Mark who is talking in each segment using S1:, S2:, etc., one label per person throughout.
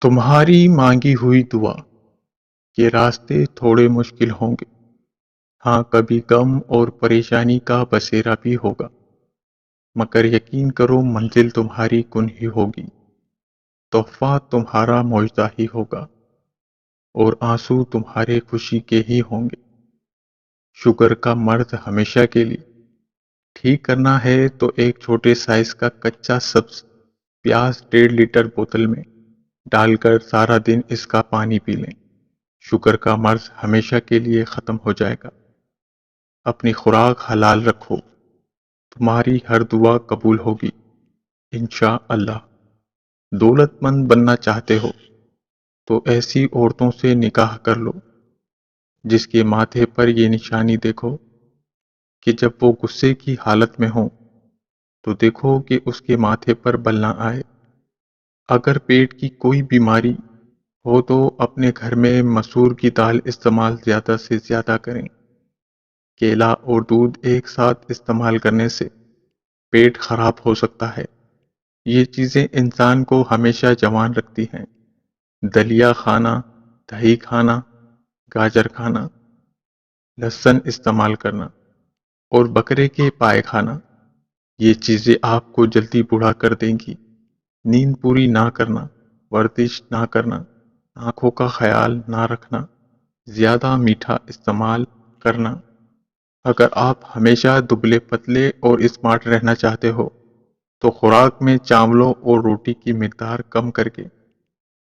S1: تمہاری مانگی ہوئی دعا کے راستے تھوڑے مشکل ہوں گے۔ ہاں، کبھی غم اور پریشانی کا بسیرا بھی ہوگا، مگر یقین کرو منزل تمہاری کن ہی ہوگی، تحفہ تمہارا معجزہ ہی ہوگا، اور آنسو تمہارے خوشی کے ہی ہوں گے۔ شوگر کا مرض ہمیشہ کے لیے ٹھیک کرنا ہے تو ایک چھوٹے سائز کا کچا سبز پیاز 1.5 لیٹر بوتل میں ڈال کر سارا دن اس کا پانی پی لیں۔ شوگر کا مرض ہمیشہ کے لیے ختم ہو جائے گا۔ اپنی خوراک حلال رکھو، تمہاری ہر دعا قبول ہوگی انشاءاللہ۔ دولت مند بننا چاہتے ہو تو ایسی عورتوں سے نکاح کر لو جس کے ماتھے پر یہ نشانی دیکھو کہ جب وہ غصے کی حالت میں ہوں تو دیکھو کہ اس کے ماتھے پر بل نہ آئے۔ اگر پیٹ کی کوئی بیماری ہو تو اپنے گھر میں مسور کی دال استعمال زیادہ سے زیادہ کریں۔ کیلا اور دودھ ایک ساتھ استعمال کرنے سے پیٹ خراب ہو سکتا ہے۔ یہ چیزیں انسان کو ہمیشہ جوان رکھتی ہیں۔ دلیا کھانا، دہی کھانا، گاجر کھانا، لہسن استعمال کرنا اور بکرے کے پائے کھانا، یہ چیزیں آپ کو جلدی بوڑھا کر دیں گی۔ نیند پوری نہ کرنا، ورزش نہ کرنا، آنکھوں کا خیال نہ رکھنا، زیادہ میٹھا استعمال کرنا۔ اگر آپ ہمیشہ دبلے پتلے اور اسمارٹ رہنا چاہتے ہو تو خوراک میں چاولوں اور روٹی کی مقدار کم کر کے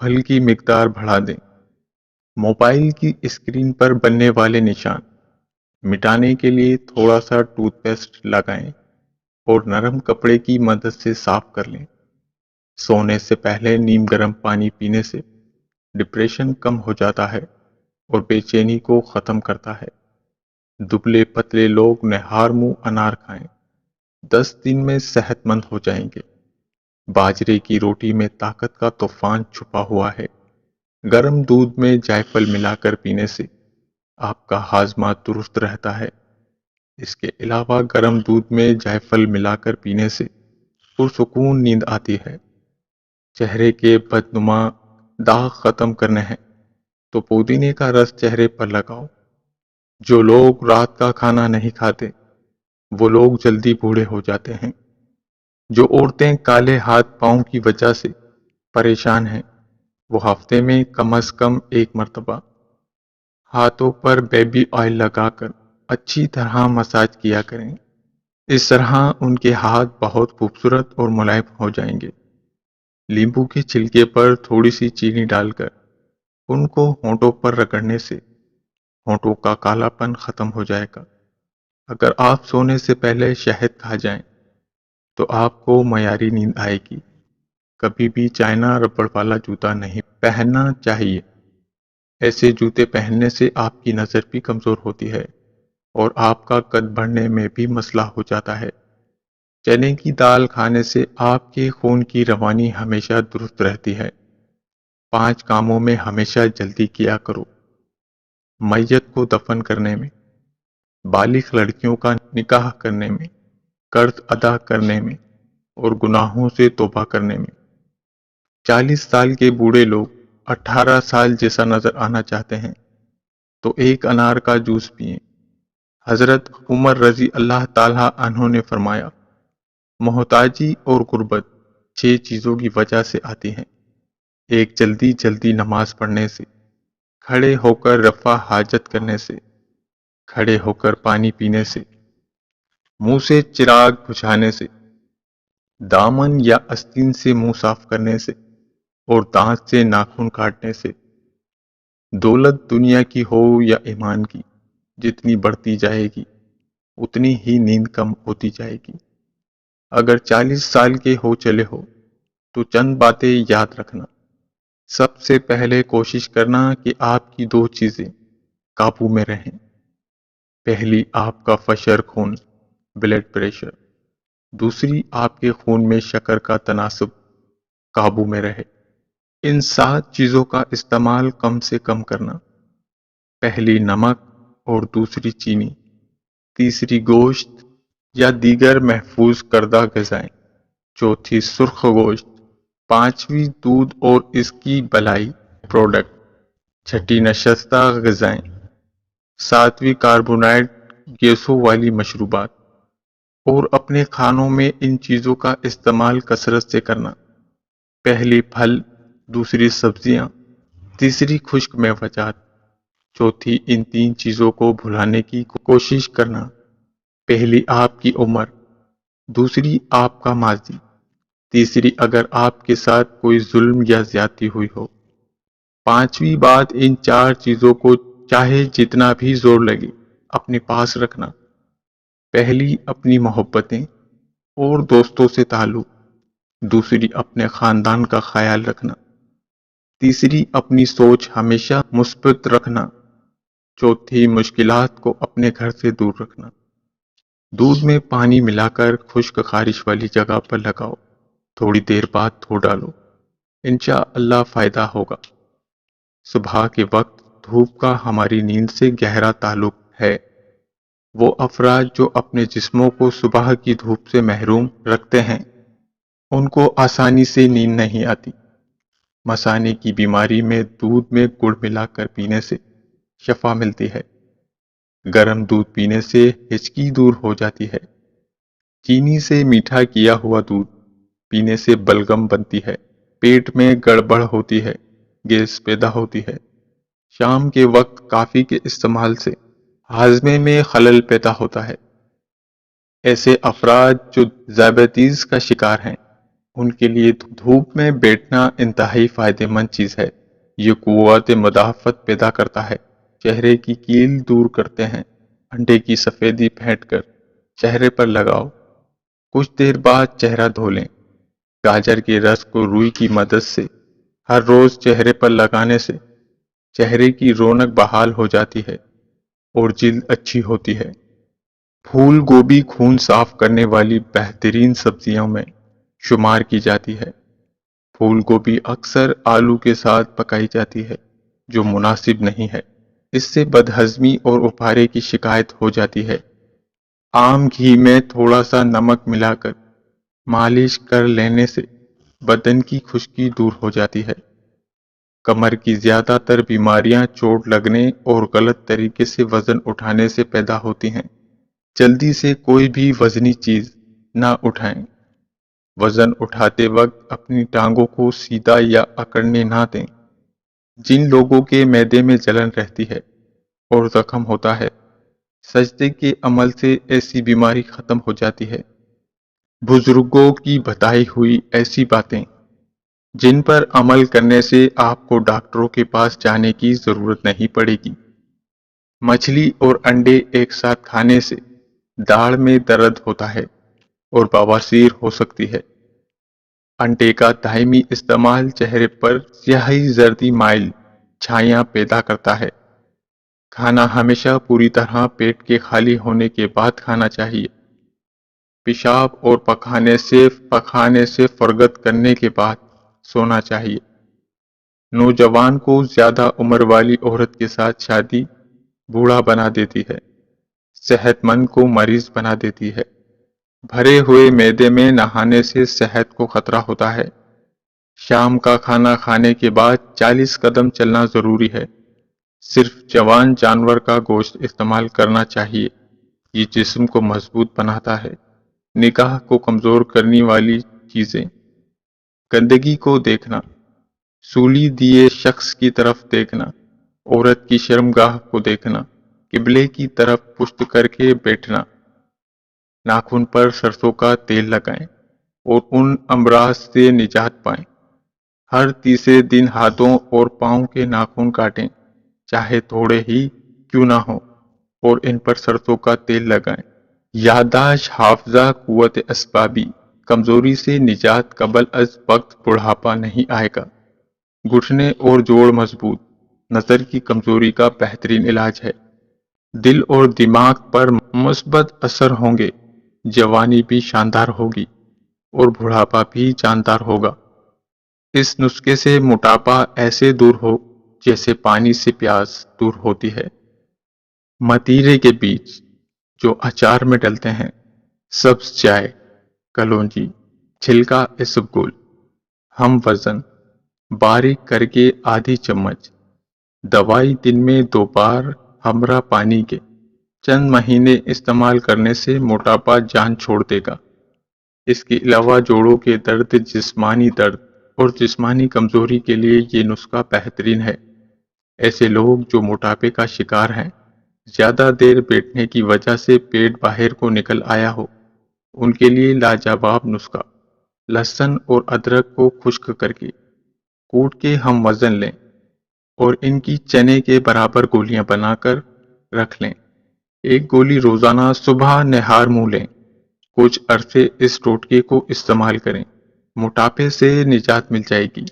S1: پھل کی مقدار بڑھا دیں۔ موبائل کی اسکرین پر بننے والے نشان مٹانے کے لیے تھوڑا سا ٹوتھ پیسٹ لگائیں اور نرم کپڑے کی مدد سے صاف کر لیں۔ سونے سے پہلے نیم گرم پانی پینے سے ڈپریشن کم ہو جاتا ہے اور بے چینی کو ختم کرتا ہے۔ دبلے پتلے لوگ نہار منہ انار کھائیں، 10 دن میں صحت مند ہو جائیں گے۔ باجرے کی روٹی میں طاقت کا طوفان چھپا ہوا ہے۔ گرم دودھ میں جائفل ملا کر پینے سے آپ کا ہاضمہ درست رہتا ہے۔ اس کے علاوہ گرم دودھ میں جائفل ملا کر پینے سے پرسکون نیند آتی ہے۔ چہرے کے بدنما داغ ختم کرنے ہیں تو پودینے کا رس چہرے پر لگاؤ۔ جو لوگ رات کا کھانا نہیں کھاتے وہ لوگ جلدی بوڑھے ہو جاتے ہیں۔ جو عورتیں کالے ہاتھ پاؤں کی وجہ سے پریشان ہیں وہ ہفتے میں کم از کم ایک مرتبہ ہاتھوں پر بیبی آئل لگا کر اچھی طرح مساج کیا کریں۔ اس طرح ان کے ہاتھ بہت خوبصورت اور ملائم ہو جائیں گے۔ لیمبو کے چھلکے پر تھوڑی سی چینی ڈال کر ان کو ہونٹوں پر رگڑنے سے ہونٹوں کا کالا پن ختم ہو جائے گا۔ اگر آپ سونے سے پہلے شہد کھا جائیں تو آپ کو معیاری نیند آئے گی۔ کبھی بھی چائنا ربڑ والا جوتا نہیں پہننا چاہیے۔ ایسے جوتے پہننے سے آپ کی نظر بھی کمزور ہوتی ہے اور آپ کا قد بڑھنے میں بھی مسئلہ ہو جاتا ہے۔ چنے کی دال کھانے سے آپ کے خون کی روانی ہمیشہ درست رہتی ہے۔ 5 کاموں میں ہمیشہ جلدی کیا کرو: میت کو دفن کرنے میں، بالغ لڑکیوں کا نکاح کرنے میں، قرض ادا کرنے میں اور گناہوں سے توبہ کرنے میں۔ 40 سال کے بوڑھے لوگ 18 سال جیسا نظر آنا چاہتے ہیں تو ایک انار کا جوس پئیں۔ حضرت عمر رضی اللہ تعالیٰ عنہ نے فرمایا، محتاجی اور غربت 6 چیزوں کی وجہ سے آتی ہیں: ایک، جلدی جلدی نماز پڑھنے سے، کھڑے ہو کر رفع حاجت کرنے سے، کھڑے ہو کر پانی پینے سے، منہ سے چراغ بجھانے سے، دامن یا آستین سے منہ صاف کرنے سے اور دانت سے ناخن کاٹنے سے۔ دولت دنیا کی ہو یا ایمان کی، جتنی بڑھتی جائے گی اتنی ہی نیند کم ہوتی جائے گی۔ اگر 40 سال کے ہو چلے ہو تو چند باتیں یاد رکھنا۔ سب سے پہلے کوشش کرنا کہ آپ کی 2 چیزیں قابو میں رہیں۔ پہلی، آپ کا فشر خون، بلڈ پریشر۔ دوسری، آپ کے خون میں شکر کا تناسب قابو میں رہے۔ ان 7 چیزوں کا استعمال کم سے کم کرنا: پہلی نمک اور دوسری چینی، تیسری گوشت یا دیگر محفوظ کردہ غذائیں، چوتھی سرخ گوشت پانچویں دودھ اور اس کی بلائی پروڈکٹ، چھٹی نشستہ غذائیں، ساتویں کاربونائڈ گیسوں والی مشروبات، اور اپنے کھانوں میں ان چیزوں کا استعمال کثرت سے کرنا، پہلی پھل، دوسری سبزیاں، تیسری خشک میوجات، چوتھی ان تین چیزوں کو بھلانے کی کوشش کرنا، پہلی آپ کی عمر، دوسری آپ کا ماضی، تیسری اگر آپ کے ساتھ کوئی ظلم یا زیادتی ہوئی ہو، پانچویں بات ان چار چیزوں کو چاہے جتنا بھی زور لگے اپنے پاس رکھنا، پہلی اپنی محبتیں اور دوستوں سے تعلق، دوسری اپنے خاندان کا خیال رکھنا، تیسری اپنی سوچ ہمیشہ مثبت رکھنا، چوتھی مشکلات کو اپنے گھر سے دور رکھنا۔ دودھ میں پانی ملا کر خشک خارش والی جگہ پر لگاؤ، تھوڑی دیر بعد دھو ڈالو، انشاءاللہ فائدہ ہوگا۔ صبح کے وقت دھوپ کا ہماری نیند سے گہرا تعلق ہے۔ وہ افراد جو اپنے جسموں کو صبح کی دھوپ سے محروم رکھتے ہیں ان کو آسانی سے نیند نہیں آتی۔ مثانے کی بیماری میں دودھ میں گڑ ملا کر پینے سے شفا ملتی ہے، گرم دودھ پینے سے ہچکی دور ہو جاتی ہے، چینی سے میٹھا کیا ہوا دودھ پینے سے بلغم بنتی ہے، پیٹ میں گڑبڑ ہوتی ہے، گیس پیدا ہوتی ہے، شام کے وقت کافی کے استعمال سے ہاضمے میں خلل پیدا ہوتا ہے۔ ایسے افراد جو ذیابیطیز کا شکار ہیں ان کے لیے دھوپ میں بیٹھنا انتہائی فائدہ مند چیز ہے۔ یہ قوت مدافعت پیدا کرتا ہے، چہرے کی کیل دور کرتے ہیں، انڈے کی سفیدی پھینٹ کر چہرے پر لگاؤ، کچھ دیر بعد چہرہ دھو لیں۔ گاجر کے رس کو روئی کی مدد سے ہر روز چہرے پر لگانے سے چہرے کی رونق بحال ہو جاتی ہے اور جلد اچھی ہوتی ہے۔ پھول گوبھی خون صاف کرنے والی بہترین سبزیوں میں شمار کی جاتی ہے۔ پھول گوبھی اکثر آلو کے ساتھ پکائی جاتی ہے جو مناسب نہیں ہے، اس سے بدہضمی اور اپارے کی شکایت ہو جاتی ہے۔ عام گھی میں تھوڑا سا نمک ملا کر مالش کر لینے سے بدن کی خشکی دور ہو جاتی ہے۔ کمر کی زیادہ تر بیماریاں چوٹ لگنے اور غلط طریقے سے وزن اٹھانے سے پیدا ہوتی ہیں۔ جلدی سے کوئی بھی وزنی چیز نہ اٹھائیں۔ وزن اٹھاتے وقت اپنی ٹانگوں کو سیدھا یا اکڑنے نہ دیں۔ جن لوگوں کے معدے میں جلن رہتی ہے اور زخم ہوتا ہے، سجدے کے عمل سے ایسی بیماری ختم ہو جاتی ہے۔ بزرگوں کی بتائی ہوئی ایسی باتیں جن پر عمل کرنے سے آپ کو ڈاکٹروں کے پاس جانے کی ضرورت نہیں پڑے گی۔ مچھلی اور انڈے ایک ساتھ کھانے سے داڑھ میں درد ہوتا ہے اور بواسیر ہو سکتی ہے۔ انڈے کا دائمی استعمال چہرے پر سیاہی زردی مائل چھائیاں پیدا کرتا ہے۔ کھانا ہمیشہ پوری طرح پیٹ کے خالی ہونے کے بعد کھانا چاہیے۔ پیشاب اور پخانے سے فرغت کرنے کے بعد سونا چاہیے۔ نوجوان کو زیادہ عمر والی عورت کے ساتھ شادی بوڑھا بنا دیتی ہے، صحت مند کو مریض بنا دیتی ہے۔ بھرے ہوئے معدے میں نہانے سے صحت کو خطرہ ہوتا ہے۔ شام کا کھانا کھانے کے بعد 40 قدم چلنا ضروری ہے۔ صرف جوان جانور کا گوشت استعمال کرنا چاہیے، یہ جسم کو مضبوط بناتا ہے۔ نگاہ کو کمزور کرنے والی چیزیں، گندگی کو دیکھنا، سولی دیے شخص کی طرف دیکھنا، عورت کی شرمگاہ کو دیکھنا، قبلے کی طرف پشت کر کے بیٹھنا، ناخن پر سرسوں کا تیل لگائیں اور ان امراض سے نجات پائیں۔ ہر تیسرے دن ہاتھوں اور پاؤں کے ناخن کاٹیں، چاہے تھوڑے ہی کیوں نہ ہو، اور ان پر سرسوں کا تیل لگائیں۔ یادداشت، حافظہ، قوت اسبابی کمزوری سے نجات قبل از وقت بڑھاپا نہیں آئے گا۔ گھٹنے اور جوڑ مضبوط نظر کی کمزوری کا بہترین علاج ہے۔ دل اور دماغ پر مثبت اثر ہوں گے، جوانی بھی شاندار ہوگی اور بڑھاپا بھی جاندار ہوگا۔ اس نسخے سے موٹاپا ایسے دور ہو جیسے پانی سے پیاس دور ہوتی ہے۔ متیرے کے بیج جو اچار میں ڈلتے ہیں، سبز چائے، کلونجی، چھلکا اسبگول، ہم وزن باریک کر کے آدھی چمچ، دوائی دن میں 2 بار ہمراہ پانی کے، چند مہینے استعمال کرنے سے موٹاپا جان چھوڑ دے گا۔ اس کے علاوہ جوڑوں کے جسمانی درد اور جسمانی کمزوری کے لیے یہ نسخہ بہترین ہے۔ ایسے لوگ جو موٹاپے کا شکار ہیں، زیادہ دیر بیٹھنے کی وجہ سے پیٹ باہر کو نکل آیا ہو، ان کے لیے لاجواب نسخہ: لہسن اور ادرک کو خشک کر کے کوٹ کے ہم وزن لیں اور ان کی چنے کے برابر گولیاں بنا کر رکھ لیں۔ ایک گولی روزانہ صبح نہار منہ لیں۔ کچھ عرصے اس ٹوٹکے کو استعمال کریں، موٹاپے سے نجات مل جائے گی،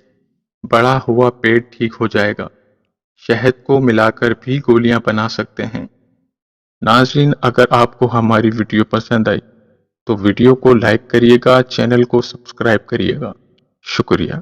S1: بڑا ہوا پیٹ ٹھیک ہو جائے گا۔ شہد کو ملا کر بھی گولیاں بنا سکتے ہیں۔ ناظرین، اگر آپ کو ہماری ویڈیو پسند آئی تو ویڈیو کو لائک کریے گا، چینل کو سبسکرائب کریے گا۔ شکریہ۔